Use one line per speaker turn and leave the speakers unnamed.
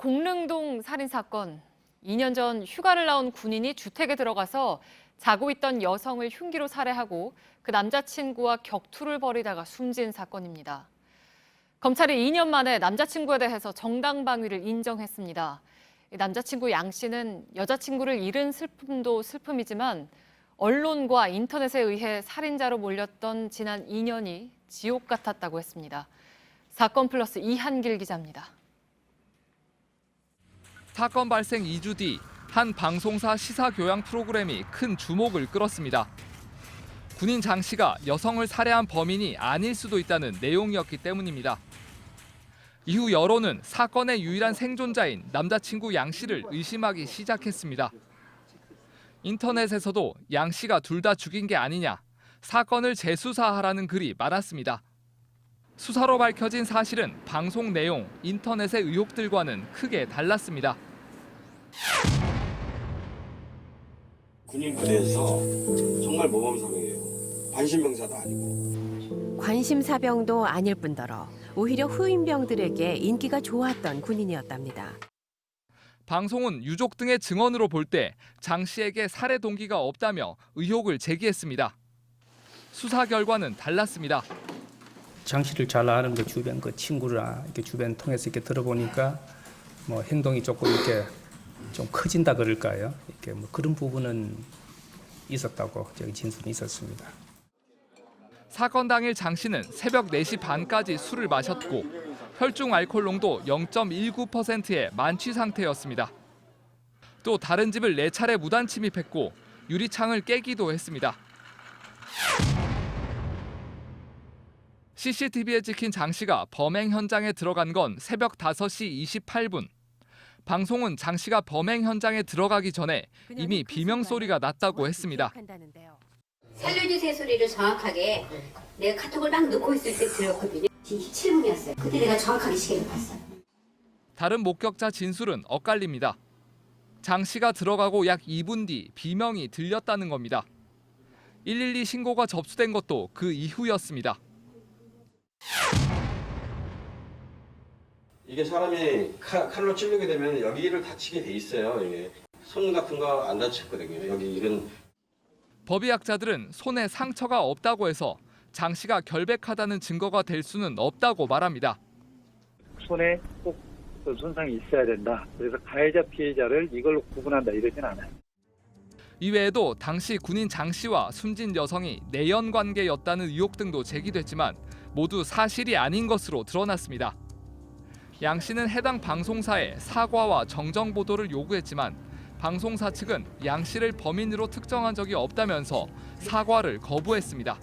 공릉동 살인 사건. 2년 전 휴가를 나온 군인이 주택에 들어가서 자고 있던 여성을 흉기로 살해하고 그 남자친구와 격투를 벌이다가 숨진 사건입니다. 검찰이 2년 만에 남자친구에 대해서 정당방위를 인정했습니다. 남자친구 양 씨는 여자친구를 잃은 슬픔도 슬픔이지만 언론과 인터넷에 의해 살인자로 몰렸던 지난 2년이 지옥 같았다고 했습니다. 사건 플러스 이한길 기자입니다.
사건 발생 2주 뒤 한 방송사 시사교양 프로그램이 큰 주목을 끌었습니다. 군인 장 씨가 여성을 살해한 범인이 아닐 수도 있다는 내용이었기 때문입니다. 이후 여론은 사건의 유일한 생존자인 남자친구 양 씨를 의심하기 시작했습니다. 인터넷에서도 양 씨가 둘 다 죽인 게 아니냐, 사건을 재수사하라는 글이 많았습니다. 수사로 밝혀진 사실은 방송 내용, 인터넷의 의혹들과는 크게 달랐습니다.
군인 부대에서 정말 모범사병이에요. 관심병사도 아니고.
관심사병도 아닐 뿐더러 오히려 후임병들에게 인기가 좋았던 군인이었답니다.
방송은 유족 등의 증언으로 볼 때 장 씨에게 살해 동기가 없다며 의혹을 제기했습니다. 수사 결과는 달랐습니다.
장 씨를 잘 아는 그 주변 그 친구나 이렇게 주변 통해서 이렇게 들어보니까 뭐 행동이 조금 이렇게 좀 커진다 그럴까요? 이렇게 뭐 그런 부분은 있었다고 저기 진술이 있었습니다.
사건 당일 장 씨는 새벽 4시 반까지 술을 마셨고 혈중 알코올 농도 0.19%의 만취 상태였습니다. 또 다른 집을 4차례 무단 침입했고 유리창을 깨기도 했습니다. CCTV에 찍힌 장 씨가 범행 현장에 들어간 건 새벽 5시 28분. 방송은 장 씨가 범행 현장에 들어가기 전에 이미 비명 소리가 났다고 했습니다.
살려주세요 소리를 정확하게 내가 카톡을 막 넣고 있을 때 들었거든요. 7분이었어요. 그때 내가 정확하게 시계를 봤어요.
다른 목격자 진술은 엇갈립니다. 장 씨가 들어가고 약 2분 뒤 비명이 들렸다는 겁니다. 112 신고가 접수된 것도 그 이후였습니다.
이게 사람이 칼로 찔리게 되면 여기를 다치게 돼 있어요. 이게 손 같은 거 안 다쳤거든요. 여기 이런.
법의학자들은 손에 상처가 없다고 해서 장 씨가 결백하다는 증거가 될 수는 없다고 말합니다.
손에 꼭 손상이 있어야 된다. 그래서 가해자 피해자를 이걸로 구분한다 이러진 않아요.
이외에도 당시 군인 장 씨와 숨진 여성이 내연 관계였다는 의혹 등도 제기됐지만 모두 사실이 아닌 것으로 드러났습니다. 양 씨는 해당 방송사에 사과와 정정 보도를 요구했지만 방송사 측은 양 씨를 범인으로 특정한 적이 없다면서 사과를 거부했습니다.